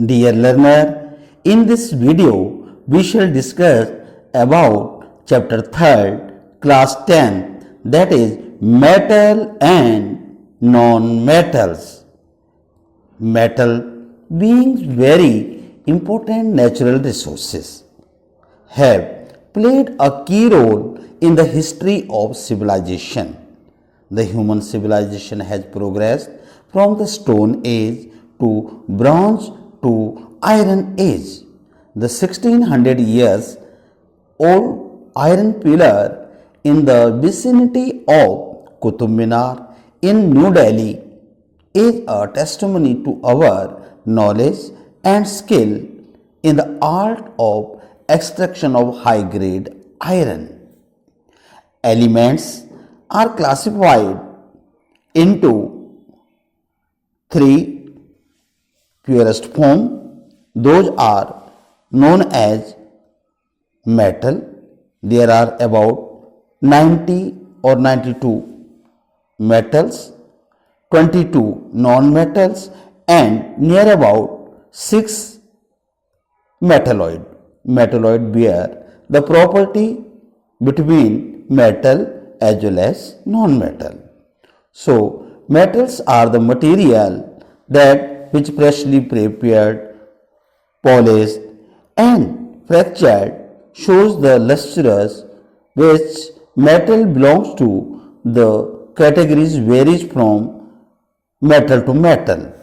Dear learner, in this video we shall discuss about chapter 3rd, class 10, that is metal and non-metals. Metal being very important natural resources have played a key role in the history of civilization. The human civilization has progressed from the Stone Age to Bronze to Iron Age. The 1600 years old iron pillar in the vicinity of Qutub Minar in New Delhi is a testimony to our knowledge and skill in the art of extraction of high grade iron. Elements are classified into three purest form. Those are known as metal. There are about 90 or 92 metals, 22 non-metals, and near about 6 metalloid. Metalloid bear the property between metal as well as non-metal. So, metals are the material that which freshly prepared, polished and fractured shows the lustrous which metal belongs to. The categories varies from metal to metal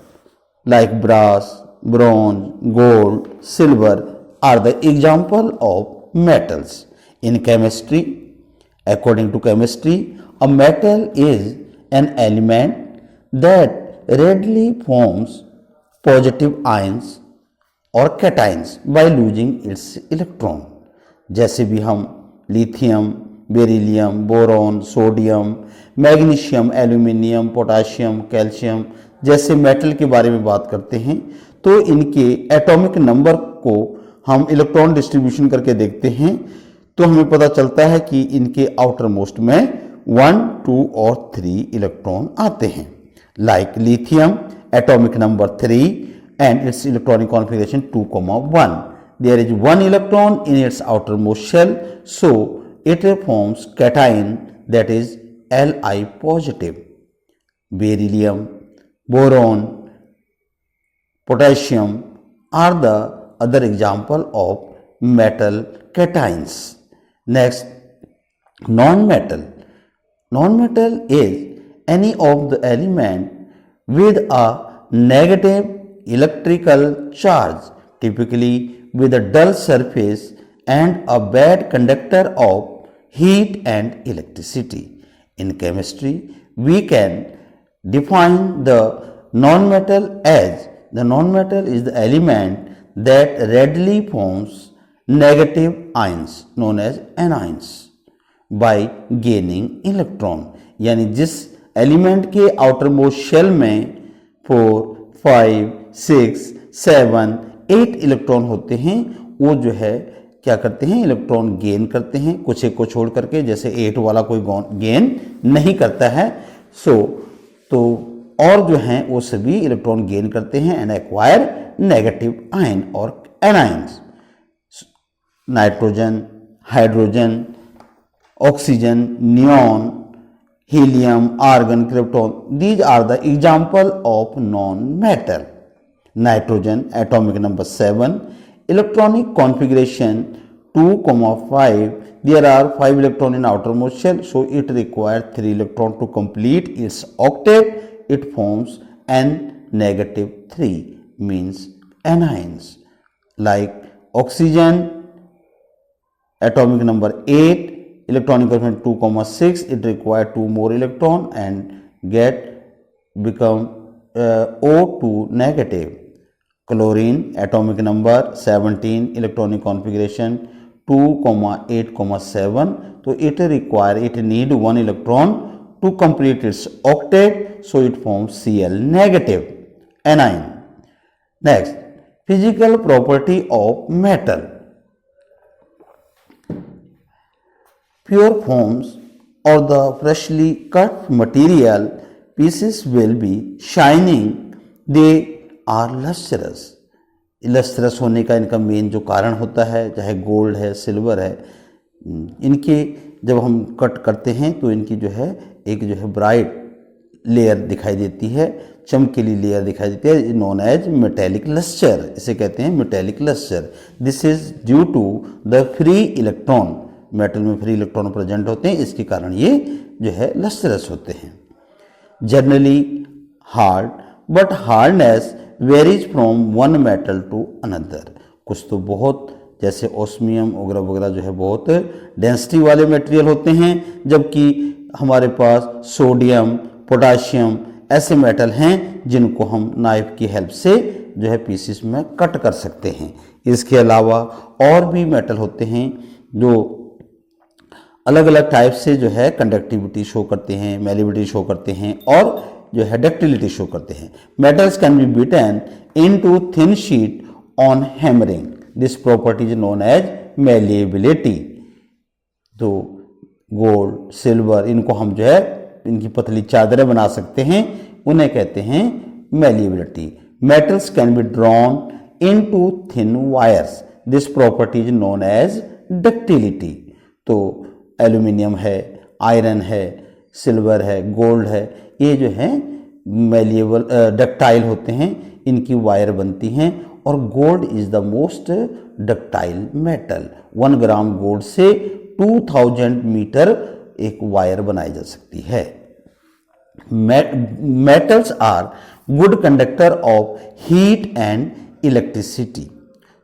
like brass, bronze, gold, silver are the example of metals. In chemistry, according to chemistry, a metal is an element that readily forms positive ions और cations by losing its electron. जैसे भी हम lithium, beryllium, boron, sodium, magnesium, aluminium, potassium, calcium जैसे metal के बारे में बात करते हैं तो इनके एटॉमिक नंबर को हम इलेक्ट्रॉन डिस्ट्रीब्यूशन करके देखते हैं तो हमें पता चलता है कि इनके आउटर मोस्ट में 1, 2 और 3 इलेक्ट्रॉन आते हैं. Like lithium atomic number 3 and its electronic configuration 2,1. There is one electron in its outermost shell, so it forms cation that is Li positive. Beryllium, boron, potassium are the other example of metal cations. Next, non-metal. Non-metal is any of the element with a negative electrical charge, typically with a dull surface and a bad conductor of heat and electricity. In chemistry, we can define the non-metal as the non-metal is the element that readily forms negative ions known as anions by gaining electron. यानी जिस element के outer most shell में 4, 5, 6, 7, 8 electron होते हैं वो जो है क्या करते हैं इलेक्ट्रॉन गेन करते हैं कुछ एक को छोड़ करके जैसे 8 वाला कोई गेन नहीं करता है. तो और जो हैं वो सभी इलेक्ट्रॉन गेन करते हैं एंड एक्वायर नेगेटिव आयन और anions. Nitrogen, hydrogen, oxygen, neon, helium, argon, krypton, these are the example of non-metal. Nitrogen, atomic number 7, electronic configuration 2,5, there are 5 electrons in outermost shell, so it requires 3 electrons to complete its octet. It forms N-3 means anions. Like oxygen, atomic number 8, electronic configuration 2,6, it requires 2 more electron and become O2 negative. Chlorine atomic number 17, electronic configuration 2,8,7, so it need 1 electron to complete its octet, so it forms Cl negative anion. Next, physical property of metal. Pure forms or the freshly cut material pieces will be shining. They are lustrous. Lustrous होने का इनका main जो कारण होता है, चाहे gold है, silver है, इनके जब हम कट करते हैं तो इनकी जो है एक जो है ब्राइट लेयर दिखाई देती है, चमकीली लेयर दिखाई देती है, नोन एज मेटेलिक लस्टर, इसे कहते हैं metallic lustre. This is due to the free electron, metal में फ्री इलेक्ट्रॉन प्रेजेंट होते हैं, इसके कारण ये जो है लस्टरस होते हैं। Generally hard, but hardness varies from one metal to another. कुछ तो बहुत, जैसे ओस्मियम वगैरह वगैरह जो है बहुत डेंसिटी वाले मटेरियल होते हैं, जबकि हमारे पास सोडियम, पोटाशियम ऐसे मेटल हैं जिनको हम नाइफ की हेल्प से जो है पीसेस में कट कर सकते हैं। इसके अलावा और भी मेटल होते हैं जो अलग अलग टाइप से जो है कंडक्टिविटी शो करते हैं, मेलेबिलिटी शो करते हैं और जो है डक्टिलिटी शो करते हैं। Metals can be beaten into thin sheet on hammering, this property is known as malleability. तो गोल्ड, सिल्वर, इनको हम जो है इनकी पतली चादरें बना सकते हैं, उन्हें कहते हैं malleability. Metals can be drawn into thin wires, this property is known as ductility. तो एल्यूमिनियम है, आयरन है, सिल्वर है, गोल्ड है, ये जो है मेलिएबल डक्टाइल होते हैं, इनकी वायर बनती हैं और gold is the most ductile metal. 1 gram gold से 2000 मीटर एक वायर बनाई जा सकती है। Metals are good conductor of heat and electricity.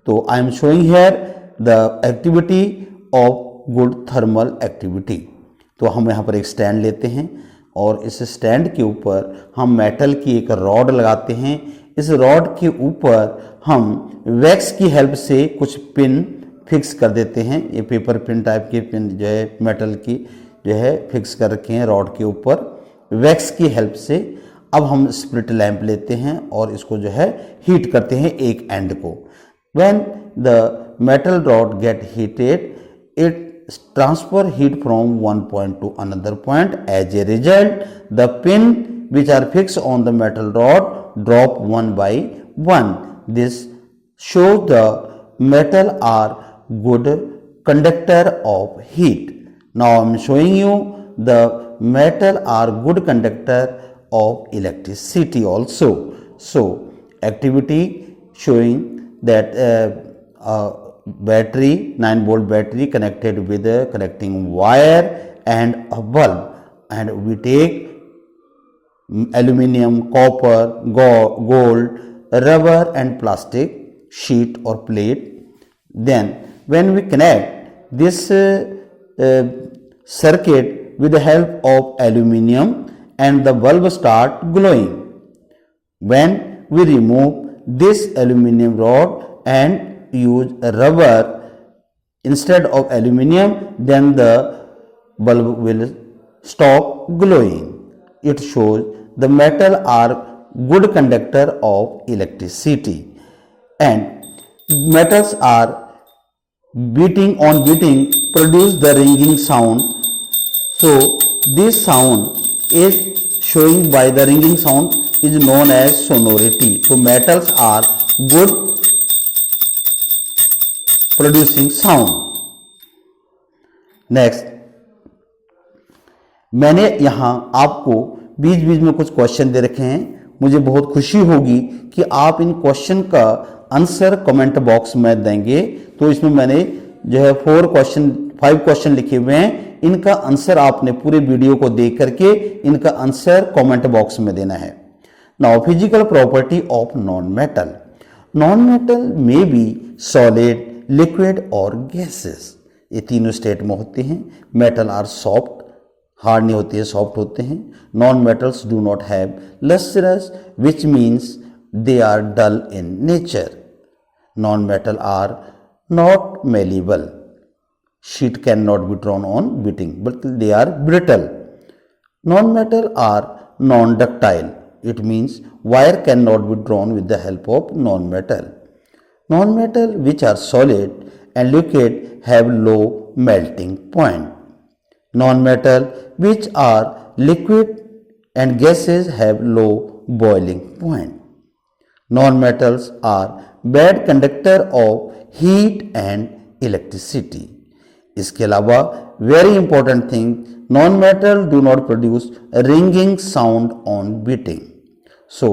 तो I am showing here the activity of good thermal activity. तो हम यहाँ पर एक स्टैंड लेते हैं और इस स्टैंड के ऊपर हम मेटल की एक रॉड लगाते हैं। इस रॉड के ऊपर हम वैक्स की हेल्प से कुछ पिन फिक्स कर देते हैं। ये पेपर पिन टाइप के पिन जो है मेटल की जो है फिक्स कर रखे हैं रॉड के ऊपर वैक्स की हेल्प से। अब हम स्प्लिट लैंप लेते हैं और इसको जो है हीट करते हैं एक एंड को। When the metal rod gate heated, it transfer heat from one point to another point. As a result, the pin which are fixed on the metal rod drop one by one. This shows the metal are good conductor of heat. Now I am showing you the metal are good conductor of electricity also. So activity showing that battery, 9-volt battery connected with a connecting wire and a bulb, and we take aluminium, copper, gold, rubber and plastic sheet or plate. Then when we connect this circuit with the help of aluminium, and the bulb start glowing. When we remove this aluminium rod and use rubber instead of aluminium, then the bulb will stop glowing. It shows the metal are good conductor of electricity, and metals are beating produce the ringing sound. So this sound is showing by the ringing sound is known as sonority. So metals are good producing sound. Next, मैंने यहां आपको बीच बीच में कुछ question दे रखे हैं। मुझे बहुत खुशी होगी कि आप इन क्वेश्चन का आंसर कमेंट बॉक्स में देंगे। तो इसमें मैंने जो है 5 क्वेश्चन लिखे हुए हैं, इनका आंसर आपने पूरे वीडियो को देख करके इनका आंसर कमेंट बॉक्स में देना है। Now physical property of non metal. Non metal may be solid, liquid और गैसेस, ये तीनों स्टेट में होते हैं। मेटल आर सॉफ्ट, हार्ड नहीं होते हैं, सॉफ्ट होते हैं। Non metals do not have lustrous which means they are dull in nature. Non metal are not malleable. Sheet cannot be drawn on beating, but they are brittle. Non-metal are non-ductile. It means wire cannot be drawn with the help of non-metal. Non-metal which are solid and liquid have low melting point. Non-metal which are liquid and gases have low boiling point. Non-metals are bad conductor of heat and electricity. इसके अलावा very important thing, non metal do not produce ringing sound on beating. So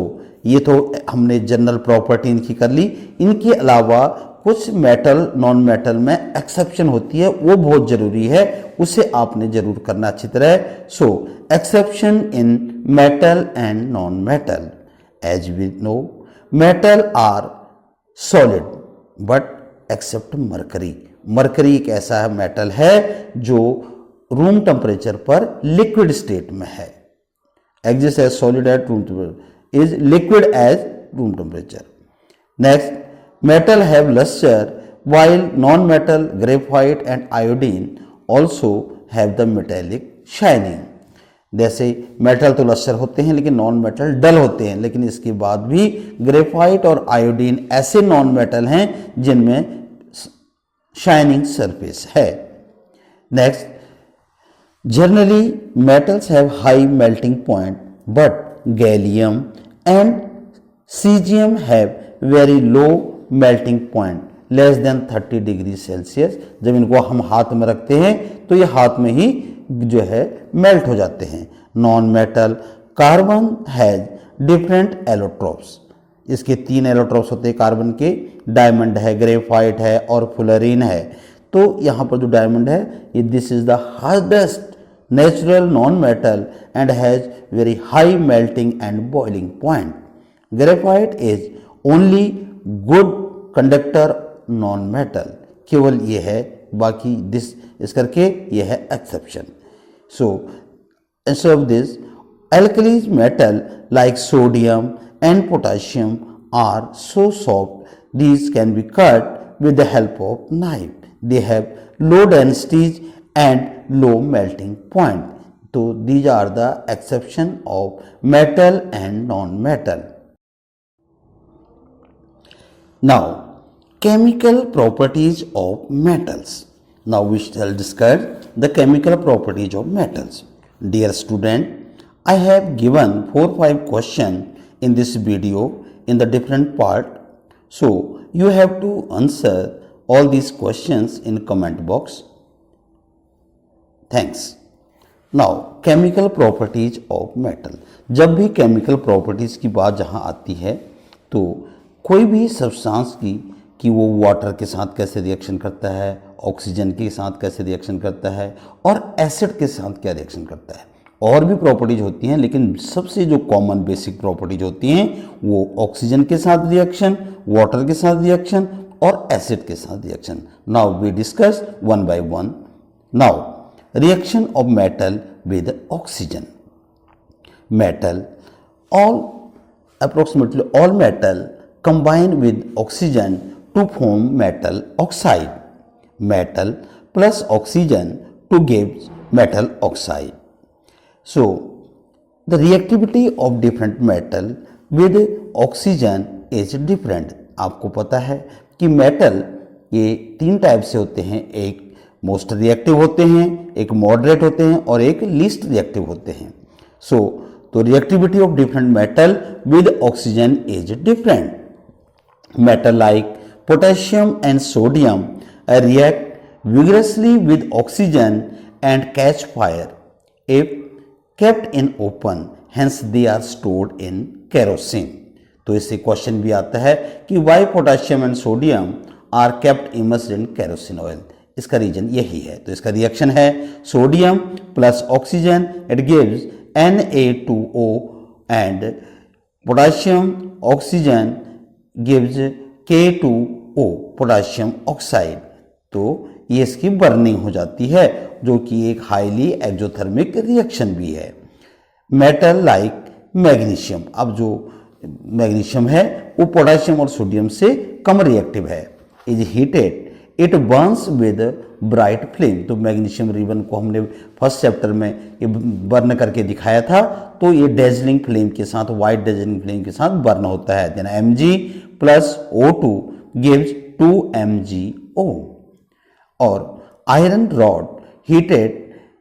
ये तो हमने general property इनकी कर ली। इनके अलावा कुछ मेटल नॉन मेटल में एक्सेप्शन होती है, वो बहुत जरूरी है, उसे आपने जरूर करना अच्छी तरह। So exception in metal and non metal, as we know metal are solid but except mercury. Mercury एक ऐसा मेटल है जो रूम टेम्परेचर पर लिक्विड स्टेट में है, exist as solid at room temperature, is liquid as room temperature. Next, metal have luster while non-metal graphite and iodine also have the metallic shining. जैसे metal तो lustre होते हैं लेकिन non metal डल होते हैं, लेकिन इसके बाद भी ग्रेफाइट और आयोडीन ऐसे नॉन मेटल हैं जिनमें शाइनिंग सरफेस है। Next, generally metals have high melting point but gallium and caesium have very low melting point less than 30 degree Celsius. जब इनको हम हाथ में रखते हैं तो ये हाथ में ही जो है मेल्ट हो जाते हैं। Non metal carbon has different allotropes, इसके 3 एलोट्रोप्स होते हैं कार्बन के, डायमंड है, ग्रेफाइट है और फ्लोरीन है। तो यहाँ पर जो डायमंड है ये this is the hardest natural non-metal and has very high melting and boiling point. Graphite is only good conductor non-metal, केवल ये है, बाकी दिस इस करके ये है exception. So instead of this, alkalis metal like sodium and potassium are so soft these can be cut with the help of knife. They have low densities and low melting point. So these are the exception of metal and non-metal. Now chemical properties of metals. Now we shall discuss the chemical properties of metals. Dear student, I have given 4-5 questions in this video in the different part. So you have to answer all these questions in comment box. Thanks. Now chemical properties of metal. जब भी chemical properties की बात जहाँ आती है तो कोई भी सब्सटेंस की कि वो वाटर के साथ कैसे रिएक्शन करता है, ऑक्सीजन के साथ कैसे रिएक्शन करता है और एसिड के साथ क्या रिएक्शन करता है। और भी प्रॉपर्टीज होती हैं लेकिन सबसे जो कॉमन बेसिक प्रॉपर्टीज होती हैं वो ऑक्सीजन के साथ रिएक्शन, वाटर के साथ रिएक्शन और एसिड के साथ reaction. Now we discuss one by one. Now reaction of metal with oxygen. Metal, approximately all metal combine with oxygen to form metal oxide. Metal plus oxygen to give metal oxide. So the reactivity of different metal with oxygen is different. आपको पता है कि metal ये 3 type से होते हैं, एक most reactive होते हैं, एक मॉडरेट होते हैं और एक लीस्ट रिएक्टिव होते हैं। सो तो reactivity of different metal with oxygen is different. Metal like potassium and sodium react vigorously with oxygen and catch fire if kept in open, hence they are stored in kerosene. तो इससे question भी आता है कि why potassium and sodium are kept immersed in kerosene oil. इसका reason यही है। तो इसका रिएक्शन है sodium plus oxygen, it gives Na2O and potassium oxygen gives K2O, potassium oxide. तो ये इसकी बर्निंग हो जाती है जो कि एक हाईली एक्सोथर्मिक रिएक्शन भी है। मेटल लाइक मैग्नीशियम, अब जो मैग्नीशियम है वो पोटेशियम और सोडियम से कम रिएक्टिव है, is heated, it Burns with bright flame. तो मैग्नीशियम रिबन को हमने फर्स्ट चैप्टर में ये बर्न करके दिखाया था, तो ये डेजलिंग फ्लेम के साथ, वाइट डेजलिंग फ्लेम के साथ बर्न होता है। Then Mg plus O2 gives 2 MgO। और iron rod heated,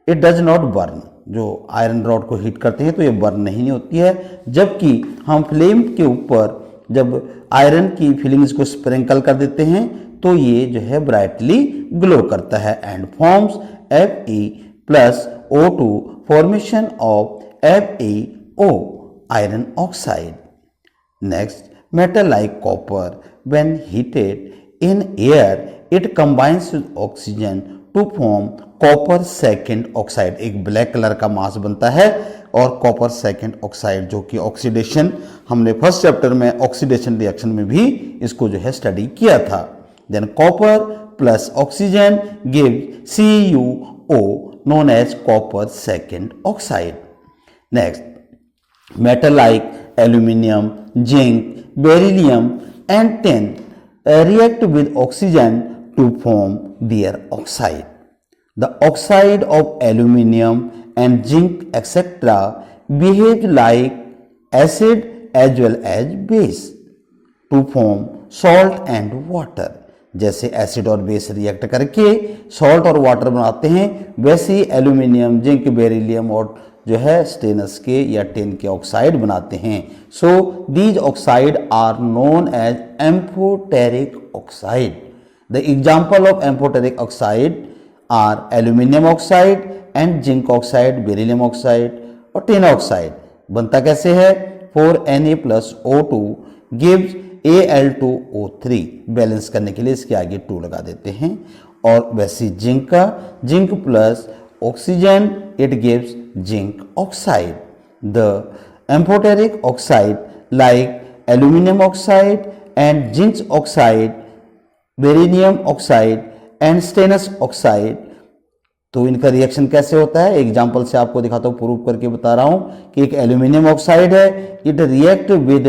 it does not burn. जो आयरन रॉड को हीट करते हैं तो ये बर्न नहीं होती है, जबकि हम फ्लेम के ऊपर जब आयरन की फिलिंग्स को स्प्रिंकल कर देते हैं तो ये जो है ब्राइटली ग्लो करता है and forms Fe+O2 formation of FeO iron oxide. Next, metal like copper when heated in air it combines with oxygen to form copper second oxide. एक ब्लैक कलर का मास बनता है और कॉपर सेकेंड ऑक्साइड जो कि oxidation, हमने first chapter में oxidation reaction में भी इसको जो है स्टडी किया था. Than copper plus oxygen give CuO known as copper second oxide. Next, metal like aluminum, zinc, beryllium and tin react with oxygen to form their oxide. The oxide of aluminum and zinc etc. behave like acid as well as base to form salt and water. जैसे acid और base react करके salt और water बनाते हैं, वैसे ही aluminium, zinc, beryllium और जो है स्टेनस के या टिन के ऑक्साइड बनाते हैं. So these oxide are known as amphoteric oxide. The example of amphoteric oxide are aluminium oxide and zinc oxide, beryllium oxide और टिन ऑक्साइड. बनता कैसे है? 4Na+O2 gives Al2O3. बैलेंस करने के लिए इसके आगे 2 लगा देते हैं. और वैसे जिंक का, zinc plus oxygen it gives zinc oxide. The amphoteric oxide like aluminium oxide and zinc oxide, beryllium oxide and stannous oxide. तो इनका रिएक्शन कैसे होता है? एग्जाम्पल से आपको दिखाता हूँ, प्रूव करके बता रहा हूँ कि एक एल्यूमिनियम ऑक्साइड है, it react with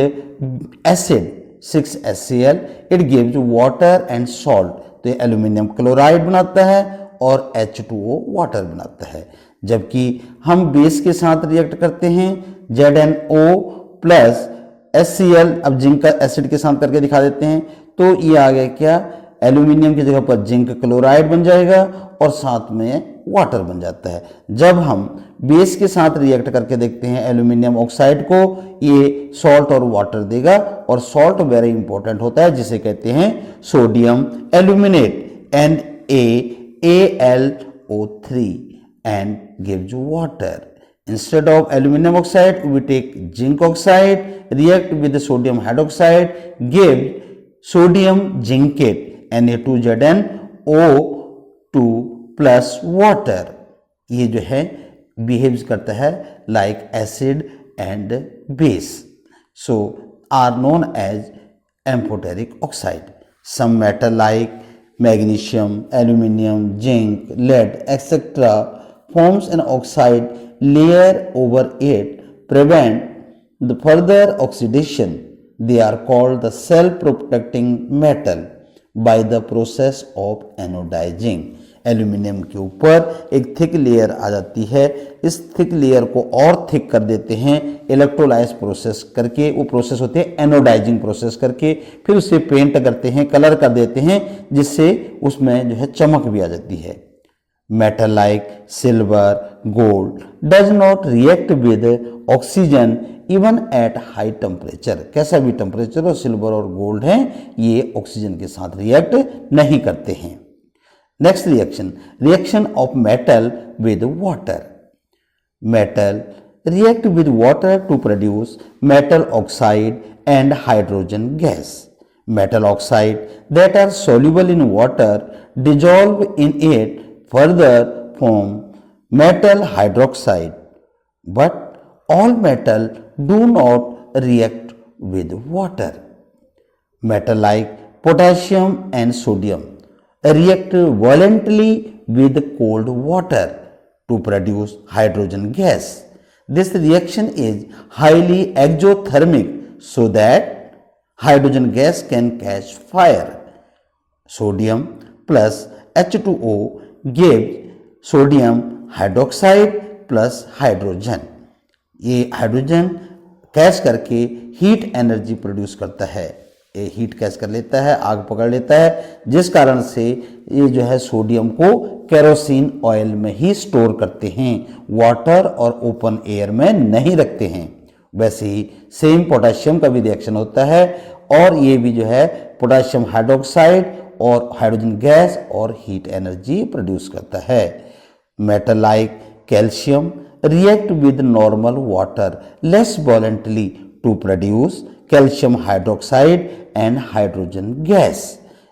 acid 6HCl, it gives water and salt. तो ये एल्यूमिनियम क्लोराइड बनाता है और H2O वाटर बनाता है. जबकि हम बेस के साथ रिएक्ट करते हैं ZnO+HCl. अब जिंक का एसिड के साथ करके दिखा देते हैं. तो ये आ गया क्या? एल्यूमिनियम की जगह पर जिंक क्लोराइड बन जाएगा और साथ में वाटर बन जाता है. जब हम बेस के साथ रिएक्ट करके देखते हैं एल्यूमिनियम ऑक्साइड को, ये सॉल्ट और वाटर देगा और सॉल्ट वेरी इंपॉर्टेंट होता है जिसे कहते हैं sodium aluminate NaAlO3 and gives water. Instead of aluminum oxide we take zinc oxide, react with the sodium hydroxide, give sodium zincate Na2ZnO2 plus water. ये जो है बिहेव्स करता है like acid and base, so are known as amphoteric oxide. Some metal like magnesium, aluminium, zinc, lead etcetera forms an oxide layer over it, prevent the further oxidation. They are called the self-protecting metal by the process of anodizing. Aluminium के ऊपर एक thick layer आ जाती है. इस thick layer को और thick कर देते हैं इलेक्ट्रोलाइज प्रोसेस करके. वो प्रोसेस होते हैं एनोडाइजिंग प्रोसेस करके. फिर उसे पेंट करते हैं, कलर कर देते हैं, जिससे उसमें जो है चमक भी आ जाती है. Metal like silver, gold does not react with oxygen even at high temperature. कैसा भी टेम्परेचर हो, सिल्वर और गोल्ड हैं, ये ऑक्सीजन के साथ रिएक्ट नहीं करते हैं. Next reaction of metal with water. Metal react with water to produce metal oxide and hydrogen gas. Metal oxide that are soluble in water dissolve in it, further form metal hydroxide. But all metal do not react with water. Metal like potassium and sodium react violently with cold water to produce hydrogen gas. This reaction is highly exothermic so that hydrogen gas can catch fire. Sodium plus H2O gives sodium hydroxide plus hydrogen. ये hydrogen catch करके heat energy produce करता है. ये heat catch कर लेता है, आग पकड़ लेता है, जिस कारण से ये जो है सोडियम को केरोसिन ऑयल में ही स्टोर करते हैं, वाटर और ओपन एयर में नहीं रखते हैं. वैसे ही सेम पोटेशियम का भी रिएक्शन होता है और ये भी जो है पोटेशियम हाइड्रोक्साइड और हाइड्रोजन गैस और हीट एनर्जी प्रोड्यूस करता है। Metal like calcium react with normal water less violently to produce calcium hydroxide and hydrogen gas।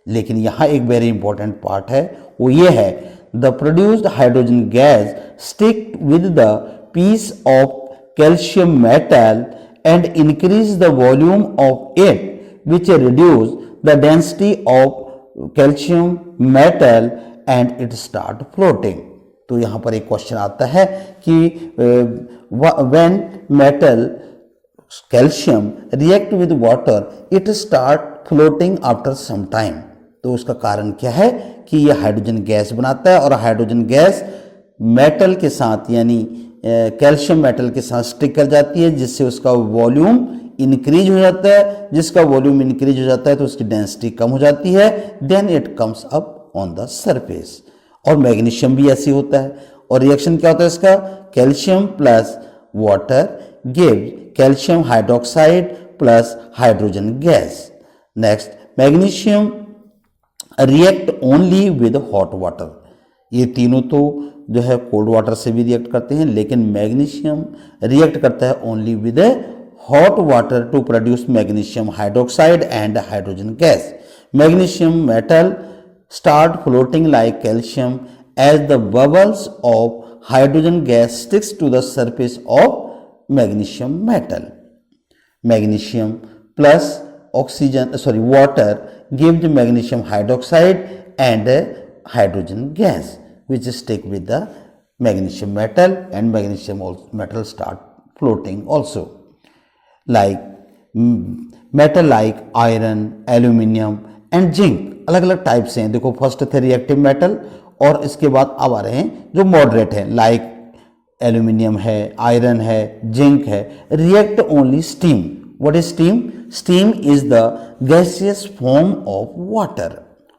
लेकिन यहाँ एक वेरी इंपॉर्टेंट पार्ट है, वो ये है the produced hydrogen gas stick with the piece of calcium metal and increase the volume of it which reduce the density of calcium metal and it start floating। तो यहाँ पर एक question आता है कि when metal calcium react with water it start floating after some time. तो उसका कारण क्या है कि ये हाइड्रोजन गैस बनाता है और हाइड्रोजन गैस मेटल के साथ यानी कैल्शियम मेटल के साथ स्टिक कर जाती है, जिससे उसका वॉल्यूम इंक्रीज हो जाता है। जिसका वॉल्यूम इंक्रीज हो जाता है तो उसकी डेंसिटी कम हो जाती है, then it comes up on the surface. और मैग्नीशियम भी ऐसी होता है और रिएक्शन क्या होता है इसका, calcium plus water give calcium hydroxide plus hydrogen gas. Next, magnesium react only with hot water. ये तीनों तो जो है कोल्ड वाटर से भी रिएक्ट करते हैं, लेकिन मैग्नीशियम रिएक्ट करता है only with hot water to produce magnesium hydroxide and hydrogen gas. Magnesium metal start floating like calcium as the bubbles of hydrogen gas sticks to the surface of magnesium metal। Magnesium plus water gives magnesium hydroxide and hydrogen gas which stick with the magnesium metal and magnesium metal start floating also। Like metal like iron, aluminium and zinc अलग अलग type से हैं। देखो first थे reactive metal और इसके बाद अब आ रहे हैं जो मॉडरेट है, लाइक एल्यूमिनियम है, आयरन है, जिंक है। React only steam. What is steam? Steam is the gaseous form of water.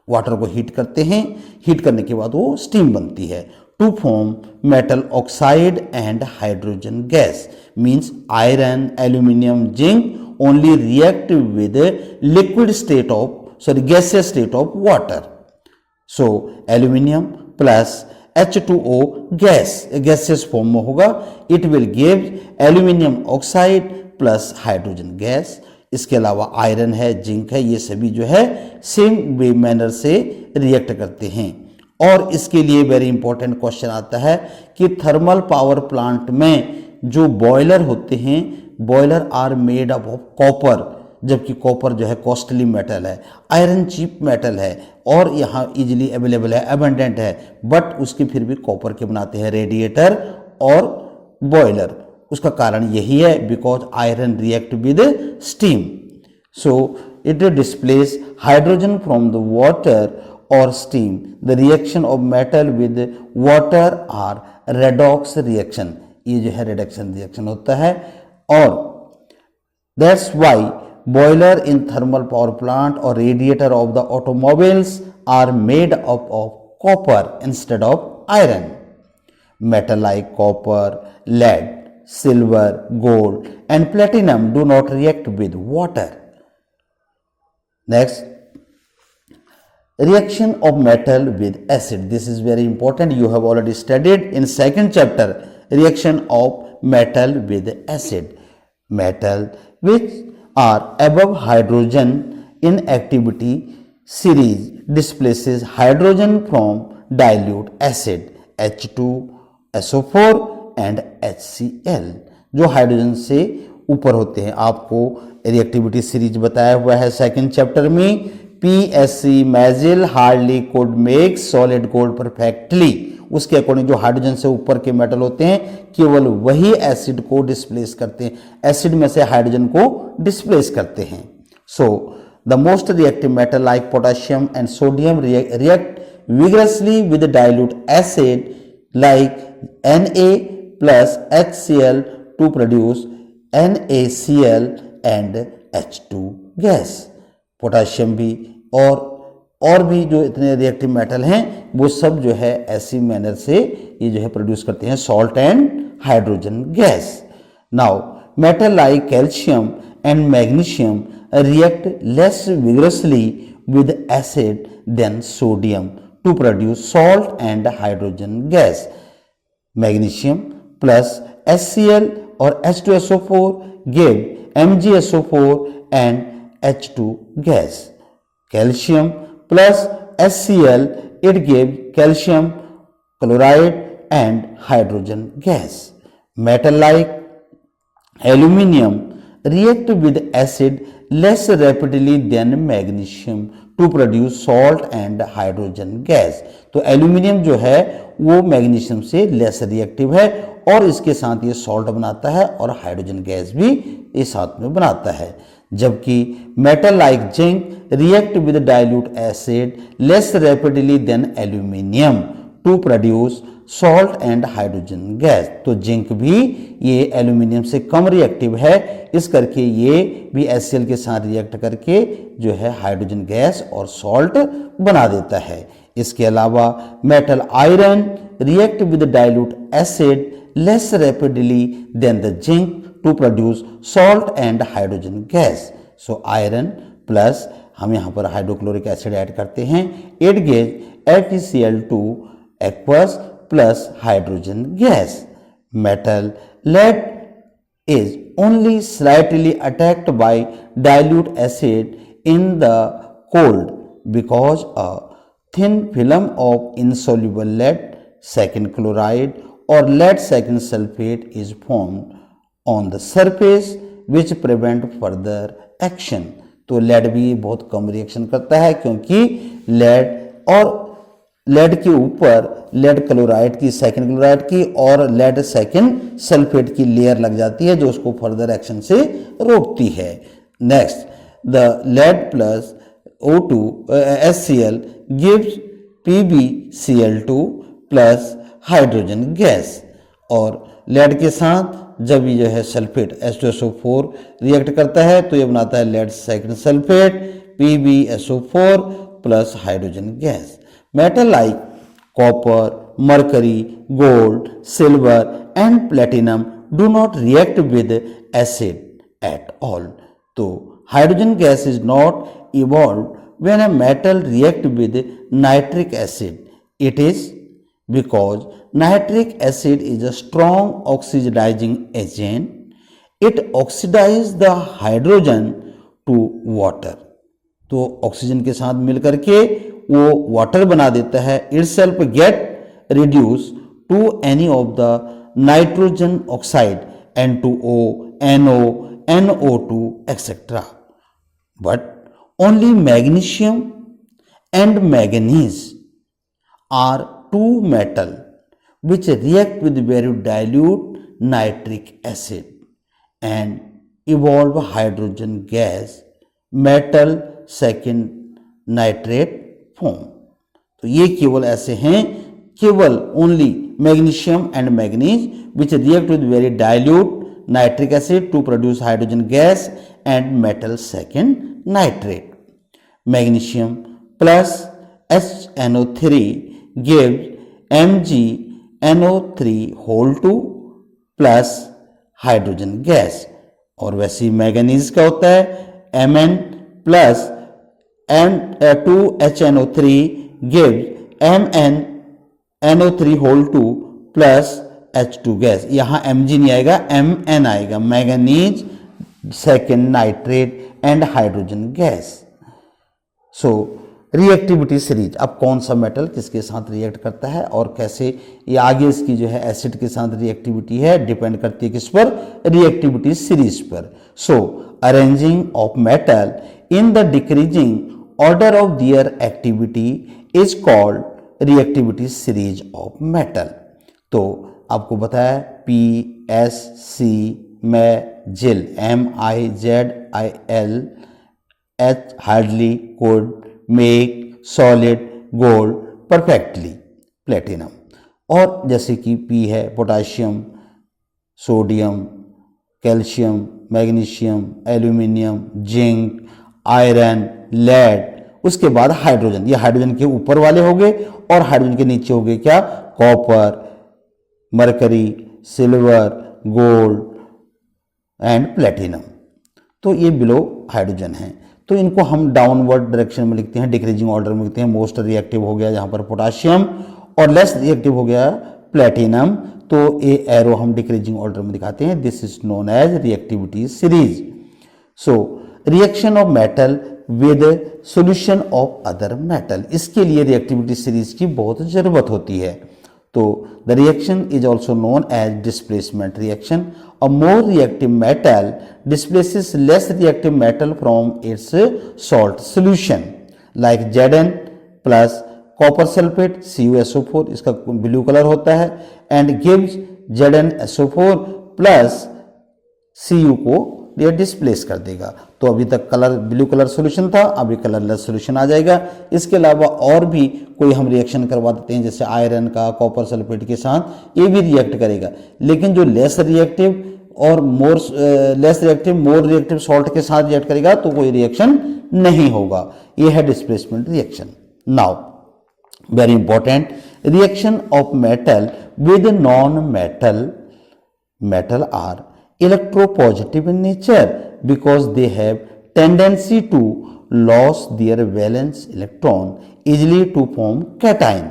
Water को हीट करते हैं, हीट करने के बाद वो स्टीम बनती है to form metal oxide and hydrogen gas. Means iron, aluminium, zinc only react with liquid state of gaseous state of water। So aluminium plus H2O gas gaseous form में होगा, it will give aluminium oxide plus hydrogen gas। इसके अलावा iron है, zinc है, ये सभी जो है सेम वे मैनर से रिएक्ट करते हैं। और इसके लिए वेरी इंपॉर्टेंट क्वेश्चन आता है कि थर्मल पावर प्लांट में जो बॉयलर होते हैं, boiler are made up of copper, जबकि कॉपर जो है कॉस्टली मेटल है, आयरन चीप मेटल है और यहाँ इजीली अवेलेबल है, एबंडेंट है, बट उसके फिर भी कॉपर के बनाते हैं रेडिएटर और बॉयलर। उसका कारण यही है because iron react with steam, so it displace hydrogen from the water और steam. The reaction of metal with water are redox reaction. ये जो है रिडक्शन रिएक्शन होता है और that's why boiler in thermal power plant or radiator of the automobiles are made up of copper instead of iron। Metal like copper, lead, silver, gold and platinum do not react with water। Next, reaction of metal with acid। This is very important, you have already studied in second chapter, reaction of metal with acid। Metal which are above hydrogen in activity series displaces hydrogen from dilute acid H2SO4 and HCl। जो hydrogen से ऊपर होते हैं, आपको reactivity series बताया हुआ है second chapter में। PSC मैजिल hardly could make solid gold perfectly. उसके अकॉर्डिंग जो हाइड्रोजन से ऊपर के मेटल होते हैं केवल वही एसिड को डिस्प्लेस करते हैं, एसिड में से हाइड्रोजन को डिस्प्लेस करते हैं। So the most reactive metal like potassium and sodium react vigorously with dilute acid like Na plus HCl to produce NaCl and H2 gas. Potassium भी और भी जो इतने रिएक्टिव मेटल हैं वो सब जो है ऐसी मैनर से ये जो है प्रोड्यूस करते हैं salt and hydrogen gas. Now metal like calcium and magnesium react less vigorously with acid than sodium to produce salt and hydrogen gas. Magnesium plus HCl or H2SO4 give MgSO4 and H2 gas. Calcium plus HCl, it gives calcium chloride and hydrogen gas. Metal like aluminium react with acid less rapidly than magnesium to produce salt and hydrogen gas. तो aluminium जो है वो magnesium से less reactive है और इसके साथ ये सॉल्ट बनाता है और हाइड्रोजन गैस भी इस साथ में बनाता है, जबकि metal like zinc react with dilute acid less rapidly than aluminium to produce salt and hydrogen gas. तो जिंक भी ये एल्यूमिनियम से कम रिएक्टिव है, इस करके ये भी HCl के साथ रिएक्ट करके जो है हाइड्रोजन गैस और सॉल्ट बना देता है। इसके अलावा metal iron react with dilute acid less rapidly than the zinc to produce salt and hydrogen gas. So iron plus हम यहाँ पर हाइड्रोक्लोरिक एसिड ऐड करते हैं, it gives FeCl2 aqueous plus hydrogen gas. Metal lead is only slightly attacked by dilute acid in the cold because a thin film of insoluble lead second chloride or lead second sulfate is formed on the surface which prevent further action. तो lead भी बहुत कम reaction करता है क्योंकि lead और lead के ऊपर lead chloride की सेकंड क्लोराइड की और लेड सेकंड सल्फेट की लेयर लग जाती है जो उसको फर्दर एक्शन से रोकती है। Next, the lead plus O2 HCl gives PbCl2 plus hydrogen gas. और लेड के साथ जब ये जो है सल्फेट H2SO4 रिएक्ट करता है तो ये बनाता है lead second sulphate PbSO4 plus hydrogen gas. Metal like copper, mercury, gold, silver and platinum do not react with acid at all. So hydrogen gas is not evolved when a metal react with nitric acid. It is because nitric acid is a strong oxidizing agent. It oxidizes the hydrogen to water. तो oxygen के साथ मिलकर के वो water बना देता है। itself get reduced to any of the nitrogen oxide N2O, NO, NO2 etc. But only magnesium and manganese are two metal which react with very dilute nitric acid and evolve hydrogen gas metal second nitrate form. तो ये केवल ऐसे हैं, केवल only magnesium and manganese which react with very dilute nitric acid to produce hydrogen gas and metal second nitrate. Magnesium plus HNO3 gives MgNO3 plus hydrogen gas. और वैसे ही manganese का होता है Mn plus N2HNO3 gives MnNO3 plus H2 gas. यहाँ Mg नहीं आएगा, Mn आएगा, manganese second nitrate and hydrogen gas. So reactivity series, अब कौन सा मेटल किसके साथ रिएक्ट करता है और कैसे ये आगे इसकी जो है एसिड के साथ रिएक्टिविटी है डिपेंड करती है किस पर, रिएक्टिविटी सीरीज पर। So arranging of metal in the decreasing order of their activity is called reactivity series of metal. तो आपको बताया PSC MIGL MIZIL H hardly could make solid gold perfectly platinum। और जैसे कि P है potassium, sodium, calcium, magnesium, aluminium, zinc, iron, lead, उसके बाद hydrogen. ये हाइड्रोजन के ऊपर वाले हो गए और हाइड्रोजन के नीचे हो गए क्या, copper, mercury, silver, gold, and platinum. तो ये बिलो हाइड्रोजन है, तो इनको हम डाउनवर्ड डायरेक्शन में लिखते हैं, डिक्रीजिंग ऑर्डर में लिखते हैं। मोस्ट रिएक्टिव हो गया यहाँ पर पोटाशियम और लेस रिएक्टिव हो गया प्लेटिनम, तो ये एरो हम डिक्रीजिंग ऑर्डर में दिखाते हैं। This is known as reactivity series. So reaction of metal with solution of other metal, इसके लिए रिएक्टिविटी सीरीज की बहुत ज़रूरत होती है। तो the reaction is also known as displacement reaction. A more reactive metal displaces less reactive metal from its salt solution, like Zn plus copper sulphate CuSO4, इसका blue colour होता है, and gives ZnSO4 plus Cu को ये displace कर देगा। तो अभी तक कलर ब्लू कलर सॉल्यूशन था, अभी कलरलेस सॉल्यूशन आ जाएगा। इसके अलावा और भी कोई हम रिएक्शन करवा देते हैं, जैसे आयरन का कॉपर सल्फेट के साथ, ये भी रिएक्ट करेगा। लेकिन जो लेस रिएक्टिव और मोर रिएक्टिव सॉल्ट के साथ रिएक्ट करेगा तो कोई रिएक्शन नहीं होगा। ये है displacement reaction. Now very important, reaction of metal with non metal are electropositive in nature because they have tendency to lose their valence electron easily to form cation,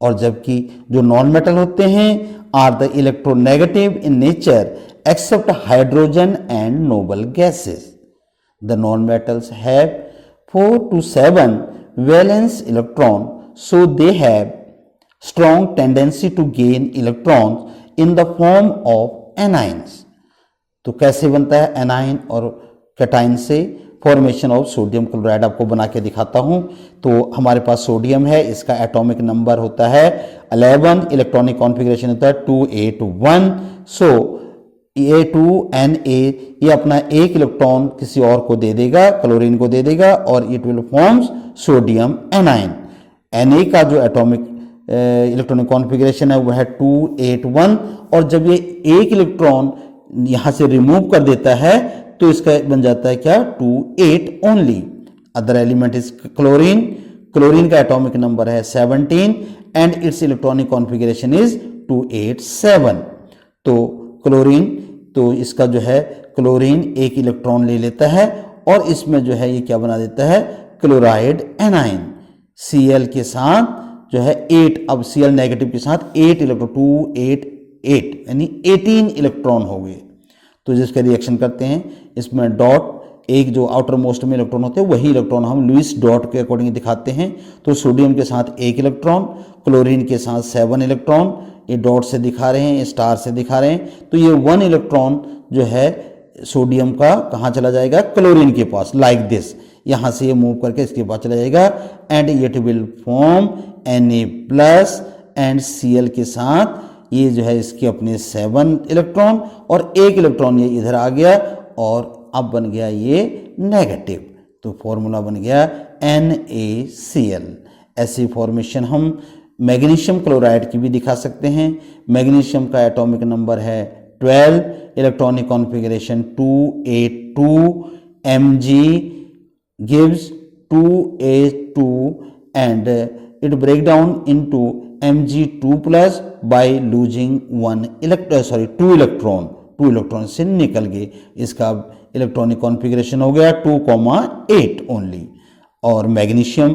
और जबकि जो नॉन मेटल होते हैं are the electronegative in nature except hydrogen and noble gases. The non metals have 4 to 7 valence electron, so they have strong tendency to gain electrons in the form of anions। तो कैसे बनता है A9 और cation से? Formation of sodium chloride आपको बना के दिखाता हूं। तो हमारे पास सोडियम है, इसका एटॉमिक नंबर होता है 11, इलेक्ट्रॉनिक कॉन्फ़िगरेशन होता है 281। सो A2Na ये अपना एक इलेक्ट्रॉन किसी और को दे देगा, क्लोरीन को दे देगा, और it will forms sodium A9. Na का जो एटॉमिक इलेक्ट्रॉनिक कॉन्फ़िगरेशन है वो है 281, और जब ये एक इलेक्ट्रॉन यहां से रिमूव कर देता है तो इसका बन जाता है क्या? 28 only. Other element is chlorine. Chlorine का एटॉमिक नंबर है 17 and it's electronic configuration is 287। तो क्लोरीन, तो इसका जो है क्लोरीन एक इलेक्ट्रॉन ले लेता है और इसमें जो है ये क्या बना देता है? Chloride A9. Cl के साथ जो है 8, अब Cl नेगेटिव के साथ 8 इलेक्ट्रॉन, 288 यानी 18 इलेक्ट्रॉन हो गए। तो जिसका रिएक्शन करते हैं इसमें डॉट, एक जो आउटर मोस्ट में इलेक्ट्रॉन होते हैं वही इलेक्ट्रॉन हम लुईस डॉट के अकॉर्डिंग दिखाते हैं। तो सोडियम के साथ 1 इलेक्ट्रॉन, क्लोरीन के साथ 7 इलेक्ट्रॉन, ये डॉट से दिखा रहे हैं, ये स्टार से दिखा रहे हैं। तो ये 1 इलेक्ट्रॉन जो है सोडियम का कहाँ चला जाएगा? क्लोरीन के पास, लाइक दिस। यहाँ से ये मूव करके इसके पास चला जाएगा and it will form Na plus, and Cl के साथ ये जो है इसके अपने 7 इलेक्ट्रॉन और 1 इलेक्ट्रॉन ये इधर आ गया और अब बन गया ये नेगेटिव। तो फॉर्मूला बन गया NaCl। ऐसी फॉर्मेशन हम मैग्नीशियम क्लोराइड की भी दिखा सकते हैं। मैग्नीशियम का एटॉमिक नंबर है 12, electronic configuration 282, Mg gives 2A2 and it break down into Mg2 plus by losing 2 electron से निकल गए। इसका इलेक्ट्रॉनिक कॉन्फ़िगरेशन हो गया 2,8 ओनली, और मैग्नीशियम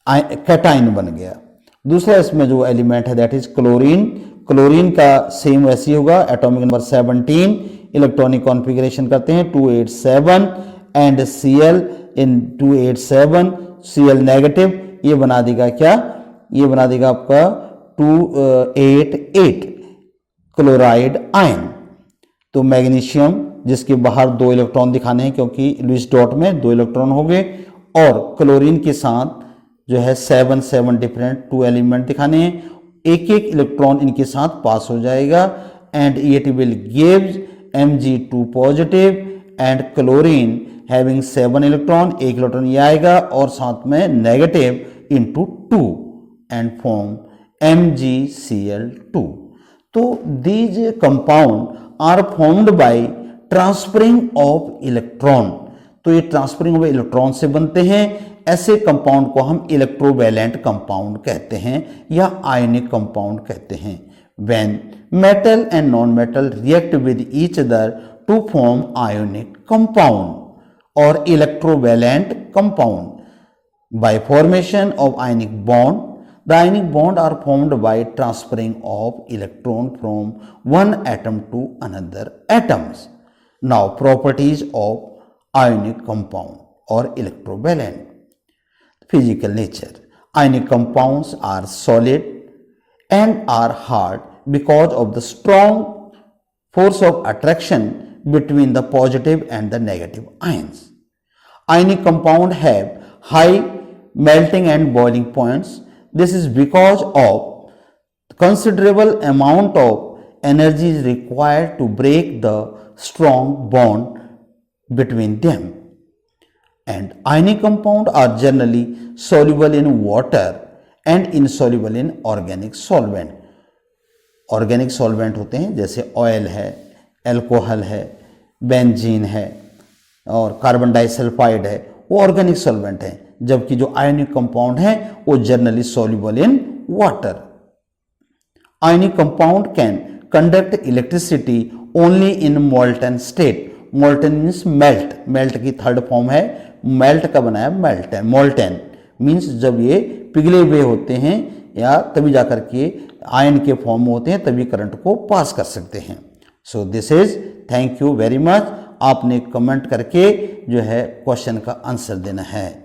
कैटाइन बन गया। दूसरा इसमें जो एलिमेंट है दैट इज क्लोरीन। क्लोरीन का सेम वैसे ही होगा, एटॉमिक नंबर 17, इलेक्ट्रॉनिक कॉन्फ़िगरेशन करते हैं 287 and Cl in 287, Cl negative, ये बना देगा क्या? ये बना देगा आपका 288 क्लोराइड आयन। तो मैग्नीशियम जिसके बाहर 2 इलेक्ट्रॉन दिखाने हैं क्योंकि लुईस डॉट में 2 इलेक्ट्रॉन हो गए, और क्लोरीन के साथ जो है 7 डिफरेंट 2 एलिमेंट दिखाने हैं, एक इलेक्ट्रॉन इनके साथ पास हो जाएगा and it will gives Mg2 positive and chlorine having 7 electron, 1 electron ये आएगा और साथ में negative into 2 and form MgCl2। तो these compound are formed by transferring of electron. तो ये ट्रांसफरिंग ऑफ इलेक्ट्रॉन से बनते हैं। ऐसे कंपाउंड को हम इलेक्ट्रोवैलेंट कंपाउंड कहते हैं या आयनिक कंपाउंड कहते हैं। When metal and non-metal react with each other to form ionic compound or electrovalent compound. By formation of ionic bond, the ionic bond are formed by transferring of electron from one atom to another atoms. Now, properties of ionic compound or electrovalent. Physical nature. Ionic compounds are solid and are hard because of the strong force of attraction between the positive and the negative ions. Ionic compounds have high melting and boiling points. This is because of considerable amount of energy is required to break the strong bond between them. And ionic compounds are generally soluble in water and insoluble in organic solvent. Organic solvent होते हैं जैसे oil है, alcohol है, benzene है और carbon disulphide है, वो organic solvent हैं, जबकि जो आयनिक कंपाउंड हैं वो generally soluble in water. Ionic compound can conduct electricity only in molten state. Molten means melt, melt की थर्ड फॉर्म है, मेल्ट का बनाया मेल्टन. मोल्टन मीन्स जब ये पिघले हुए होते हैं या तभी जाकर के आयन के फॉर्म में होते हैं, तभी करंट को पास कर सकते हैं. So this is, thank you very much. आपने कमेंट करके जो है क्वेश्चन का आंसर देना है.